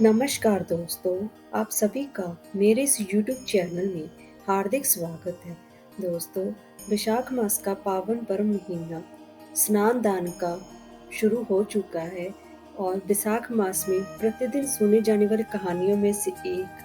नमस्कार दोस्तों, आप सभी का मेरे इस YouTube चैनल में हार्दिक स्वागत है। दोस्तों, वैशाख मास का पावन पर्व महीना स्नान दान का शुरू हो चुका है और वैशाख मास में प्रतिदिन सुने जाने वाली कहानियों में से एक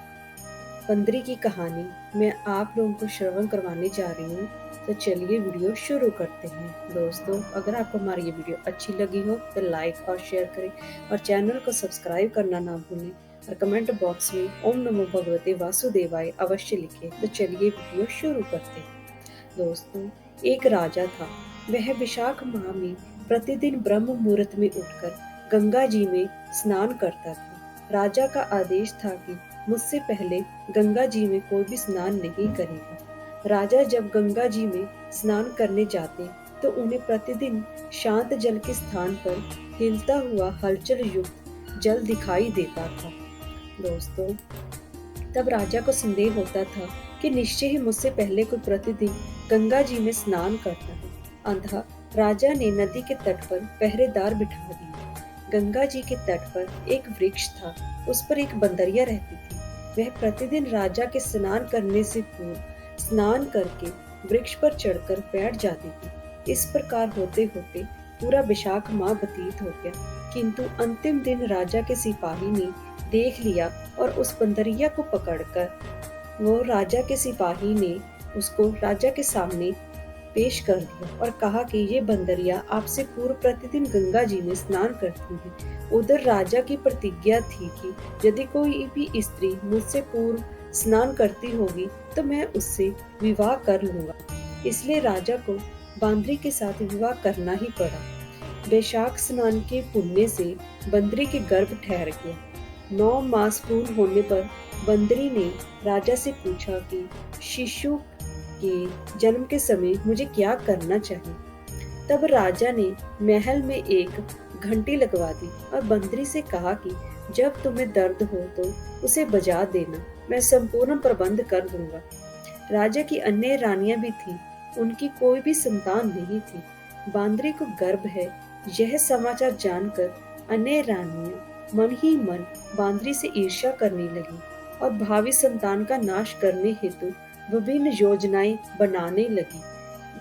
बंदरी की कहानी मैं आप लोगों को श्रवण करवाने जा रही हूँ। तो चलिए वीडियो शुरू करते हैं। दोस्तों, अगर आपको हमारी ये वीडियो अच्छी लगी हो तो लाइक और शेयर करें और चैनल को सब्सक्राइब करना ना भूलें और कमेंट बॉक्स में ओम नमो भगवते वासुदेवाय अवश्य लिखें। तो चलिए वीडियो शुरू करते हैं। दोस्तों, एक राजा था। वह वैशाख माह में प्रतिदिन ब्रह्म मुहूर्त में उठकर गंगा जी में स्नान करता था। राजा का आदेश था कि मुझसे पहले गंगा जी में कोई भी स्नान नहीं करेगा। राजा जब गंगा जी में स्नान करने जाते तो उन्हें प्रतिदिन शांत जल के स्थान पर हिलता हुआ हलचल युक्त जल दिखाई देता था। दोस्तों, तब राजा को संदेह होता था कि निश्चय ही मुझसे पहले कोई प्रतिदिन गंगा जी में स्नान करता है। अंततः राजा ने नदी के तट पर पहरेदार बिठा दिए। गंगा जी के तट पर एक वृक्ष था। उस पर एक बंदरिया रहती थी। वह प्रतिदिन राजा के स्नान करने से पूर्व स्नान करके वृक्ष पर चढ़कर बैठ जाती थी। इस प्रकार होते होते पूरा वैशाख माह व्यतीत हो गया, किंतु अंतिम दिन राजा के सिपाही ने देख लिया और उस बंदरिया को पकड़कर वो राजा के सिपाही ने उसको राजा के सामने पेश कर दिया और कहा कि ये बंदरिया आपसे पूर्व प्रतिदिन गंगा जी में स्नान करती है। उधर राजा की प्रतिज्ञा थी कि यदि कोई भी स्त्री मुझसे पूर्व स्नान करती होगी तो मैं उससे विवाह कर लूंगा। इसलिए राजा को बांदरी के साथ विवाह करना ही पड़ा। वैशाख स्नान के पुण्य से बंदरी के गर्भ ठहर गया। 9 मास पूर्ण होने पर बंदरी ने राजा से पूछा कि शिशु के जन्म के समय मुझे क्या करना चाहिए। तब राजा ने महल में एक घंटी लगवा दी और बंदरी से कहा कि जब तुम्हें दर्द हो तो उसे बजा देना, मैं संपूर्ण प्रबंध कर दूंगा। राजा की अन्य रानियां भी थीं, उनकी कोई भी संतान नहीं थी। बांदरी को गर्भ है, यह समाचार जानकर अन्य रानियां मन ही मन बांदरी से ईर्ष्या करने लगी और भावी संतान का नाश करने हेतु विभिन्न योजनाएं बनाने लगी।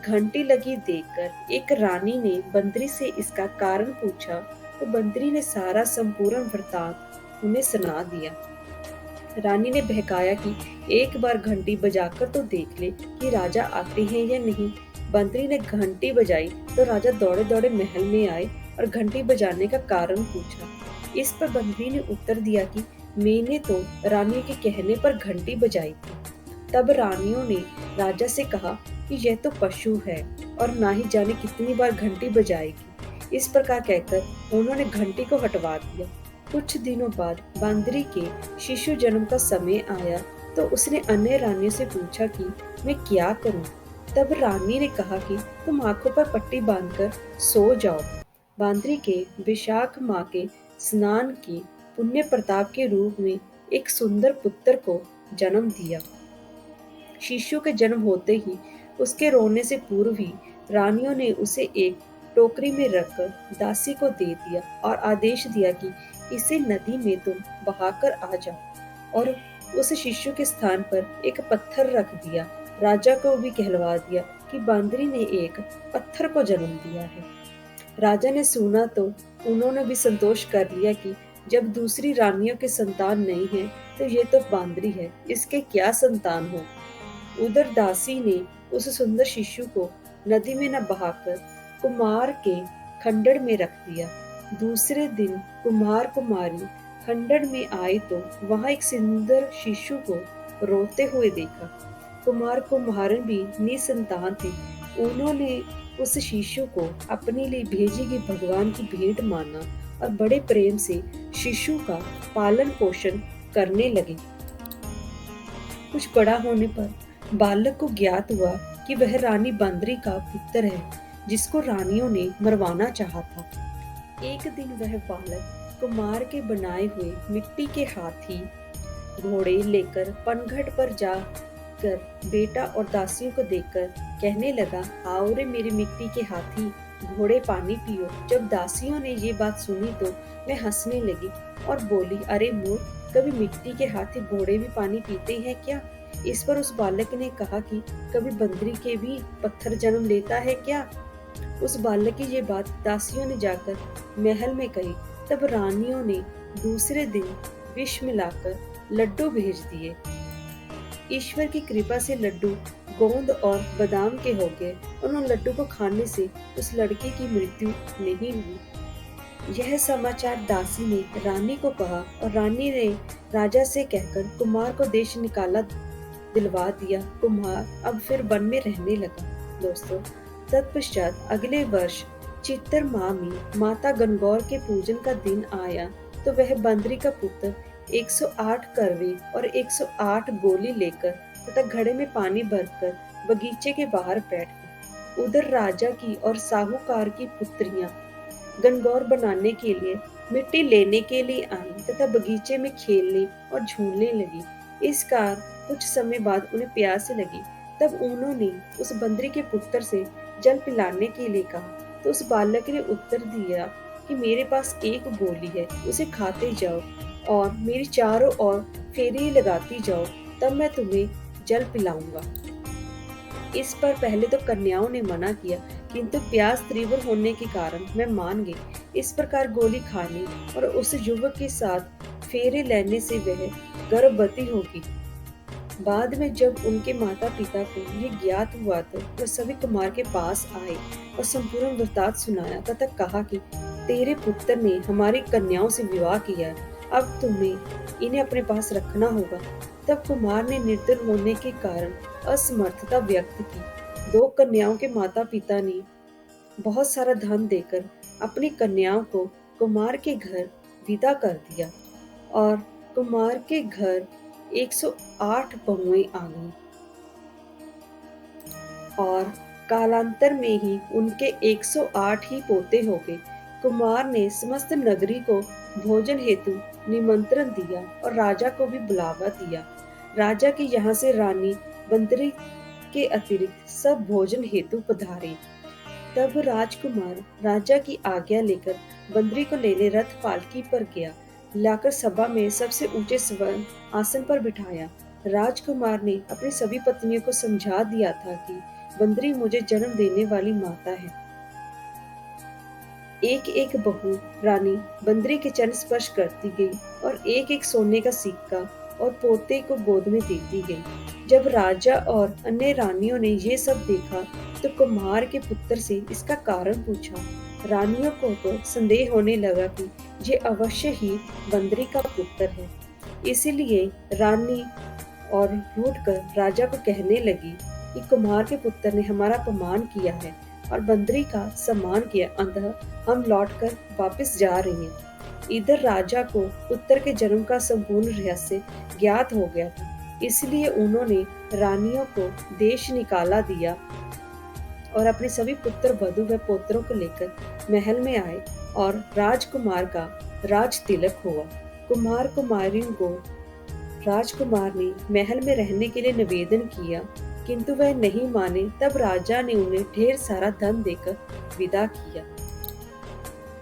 घंटी लगी देखकर एक रानी ने बंदरी से इसका कारण पूछा तो बंदरी ने सारा संपूर्ण वृतांत उन्हें सुना दिया। रानी ने बहकाया कि एक बार घंटी बजाकर तो देख ले कि राजा आते हैं या नहीं। बंदरी ने घंटी बजाई तो राजा दौड़े दौड़े महल में आए और घंटी बजाने का कारण पूछा। इस पर बंदरी ने उत्तर दिया कि मैंने तो रानी के कहने पर घंटी बजाई थी। तब रानियों ने राजा से कहा कि यह तो पशु है और ना ही जाने कितनी बार घंटी बजाएगी। इस प्रकार कहकर उन्होंने घंटी को हटवा दिया। कुछ दिनों बाद बांदरी के शिशु जन्म का समय आया तो उसने अन्य रानियों से पूछा कि मैं क्या करूं। तब रानी ने कहा कि तुम आंखों पर पट्टी बांधकर सो जाओ। बांदरी के वैशाख माह के स्नान की पुण्य प्रताप के रूप में एक सुंदर पुत्र को जन्म दिया। शिशु के जन्म होते ही उसके रोने से पूर्व ही रानियों ने उसे एक टोकरी में रखकर दासी को दे दिया और आदेश दिया कि इसे नदी में तुम बहाकर आ जाओ और उस शिशु के स्थान पर एक पत्थर रख दिया। राजा को भी कहलवा दिया कि बांदरी ने एक पत्थर को जन्म दिया है। राजा ने सुना तो उन्होंने भी संतोष कर लिया कि जब दूसरी रानियों के संतान नहीं है तो ये तो बांदरी है, इसके क्या संतान हो। उधर दासी ने उस सुंदर शिशु को नदी में न बहाकर कुम्हार के खंडड़ में रख दिया। दूसरे दिन कुम्हार कुमारी खंडड़ में आए तो वहां एक सुंदर शिशु को रोते हुए देखा। कुमार कुम्हारन भी निसंतान थे। उन्होंने उस शिशु को अपने लिए भेजी गई भगवान की भेंट माना और बड़े प्रेम से शिशु का पालन पोषण करने लगे। कुछ बड़ा होने पर बालक को ज्ञात हुआ कि वह रानी बांदरी का पुत्र है, जिसको रानियों ने मरवाना चाहा था। एक दिन वह बालक कुमार के बनाए हुए मिट्टी के हाथी घोड़े लेकर पनघट पर जाकर बेटा और दासियों को देखकर कहने लगा, आओ रे मेरे मिट्टी के हाथी, घोड़े पानी पियो। जब दासियों ने ये बात सुनी तो मैं हंसने लगी और बोली, अरे मूर्ख, कभी मिट्टी के हाथी घोड़े भी पानी पीते हैं क्या? इस पर उस बालक ने कहा कि कभी बंदरी के भी पत्थर जन्म लेता है क्या? उस बालक की ये बात दासियों ने जाकर महल में कही। तब रानियों ने दूसरे दिन विष मिलाकर लड्डू भेज दिए। ईश्वर की कृपा से लड्डू गोंद और बादाम के हो गए और उन लड्डू को खाने से उस लड़के की मृत्यु नहीं हुई। यह समाचार दासी ने रानी को कहा और रानी ने राजा से कहकर कुमार को देश निकाला दिलवा दिया। कुमार अब फिर वन में रहने लगा। दोस्तों, तत्पश्चात अगले वर्ष चित्तर माह में माता गणगौर के पूजन का दिन आया तो वह बंदरी का पुत्र 108 करवे और 108 गोली लेकर तथा घड़े में पानी भरकर बगीचे के बाहर बैठ गया। उधर राजा की और साहूकार की पुत्रियां गणगौर बनाने के लिए मिट्टी लेने के लिए आई तथा बगीचे में खेलने और झूलने लगी। इस कार कुछ समय बाद उन्हें प्यास लगी। तब उन्होंने उस बंदरी के पुत्र से जल पिलाने के लिए कहा तो उस बालक ने उत्तर दिया कि मेरे पास एक गोली है, उसे खाते जाओ और मेरी चारों ओर फेरी लगाती जाओ, तब मैं तुम्हें जल पिलाऊंगा। इस पर पहले तो कन्याओं ने मना किया, किंतु प्यास तीव्र होने के कारण मैं मान गई। इस प्रकार गोली खाने और उस युवक के साथ फेरे लेने से वह गर्भवती होगी। बाद में जब उनके माता पिता को ये ज्ञात हुआ तो वह सभी कुमार के पास आए और संपूर्ण वृत्तांत सुनाया तथा कहा कि तेरे पुत्र ने हमारी कन्याओं से विवाह किया है, अब तुम्हें इन्हें अपने पास रखना होगा। तब कुमार ने निर्दल होने के कारण असमर्थता व्यक्त की। दो कन्याओं के माता पिता ने बहुत सारा धन देकर अपनी कन्याओं को कुमार के घर विदा कर दिया और कुमार के घर 108 बहुएं आ गईं और कालांतर में ही उनके 108 ही पोते हो गए। कुमार ने समस्त नगरी को भोजन हेतु निमंत्रण दिया और राजा को भी बुलावा दिया। राजा के यहाँ से रानी बंदरी के अतिरिक्त सब भोजन हेतु पधारे। तब राजकुमार राजा की आज्ञा लेकर बंदरी को लेने रथ पालकी पर गया, लाकर सभा में सबसे ऊंचे स्वर्ण आसन पर बिठाया। राजकुमार ने अपनी सभी पत्नियों को समझा दिया था कि बंदरी मुझे जन्म देने वाली माता है। एक एक बहू रानी बंदरी के चरण स्पर्श करती गई और एक एक सोने का सिक्का और पोते को गोद में देती गई। जब राजा और अन्य रानियों ने ये सब देखा तो कुम्हार के पुत्र से इसका कारण पूछा। रानियों को तो संदेह होने लगा कि ये अवश्य ही बंदरी का पुत्र है। इसीलिए रानी और रूठकर राजा को कहने लगी कि कुम्हार के पुत्र ने हमारा अपमान किया है और बंदरी का सम्मान किया, अतः हम लौटकर वापस जा रहे हैं। इधर राजा को पुत्र के जन्म का संपूर्ण रहस्य ज्ञात हो गया था, इसलिए उन्होंने रानियों को देश निकाला दिया और अपने सभी पुत्र वधू व पुत्रों को लेकर महल में आए और राजकुमार का राज तिलक हुआ। कुमार कुमारियों को राजकुमार ने महल में रहने के लिए निवेदन किया, किंतु वह नहीं माने। तब राजा ने उन्हें ढेर सारा धन देकर विदा किया।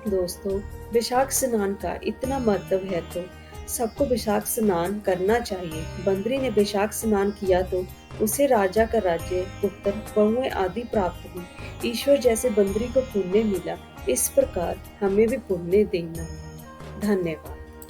दोस्तों, वैशाख स्नान का इतना महत्व है तो सबको वैशाख स्नान करना चाहिए। बंदरी ने वैशाख स्नान किया तो उसे राजा का राज्य, पुत्र, बहुएं आदि प्राप्त हुई। ईश्वर जैसे बंदरी को पुण्य मिला, इस प्रकार हमें भी पुण्य देना। धन्यवाद।